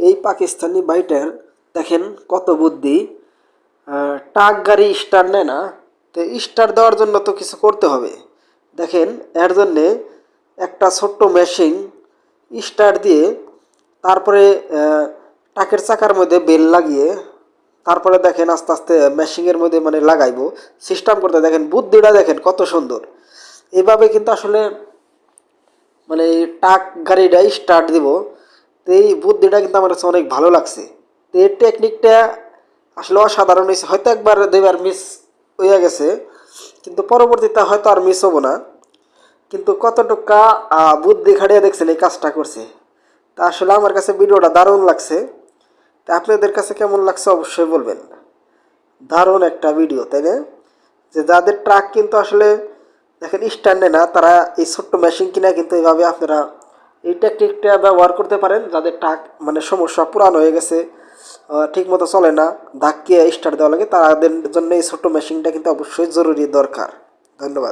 এই পাকিস্তানি ভাইটার দেখেন কত বুদ্ধি। ট্রাক গাড়ি স্টার্ট নেয় না, তো স্টার্ট দেওয়ার জন্য তো কিছু করতে হবে। দেখেন এর জন্যে একটা ছোট্ট মেশিন স্টার্ট দিয়ে তারপরে ট্রাকের চাকার মধ্যে বেল লাগিয়ে তারপরে দেখেন আস্তে আস্তে মেশিনের মধ্যে মানে লাগাইবো সিস্টেম করতে। দেখেন বুদ্ধিটা দেখেন কত সুন্দর। এইভাবে কিন্তু আসলে মানে ট্রাক গাড়িটা স্টার্ট দিব। তো এই বুদ্ধিটা কিন্তু আমার কাছে অনেক ভালো লাগছে। তো এই টেকনিকটা আসলে অসাধারণ হয়েছে। হয়তো একবার দুইবার মিস হয়ে গেছে, কিন্তু পরবর্তীতে হয়তো আর মিস হবো না। কিন্তু কতটুকা বুদ্ধি খাটিয়ে দেখছেন এই কাজটা করছে। তা আসলে আমার কাছে ভিডিওটা দারুণ লাগছে। তা আপনাদের কাছে কেমন লাগছে অবশ্যই বলবেন। দারুণ একটা ভিডিও, তাই না? যে যাদের ট্রাক কিন্তু আসলে দেখেন স্ট্যান্ডে না, তারা এই ছোট্ট মেশিন কিনা কিন্তু এইভাবে আপনারা এই টেকনিকটা ব্যবহার করতে পারেন। যাদের ট্রাক মানে সমস্যা পুরানো হয়ে গেছে, ঠিক মতো চলে না, ধাক্কিয়ে স্টার্ট দেওয়া লাগে, তাদের জন্য এই ছোট্ট মেশিনটা কিন্তু অবশ্যই জরুরি দরকার। ধন্যবাদ।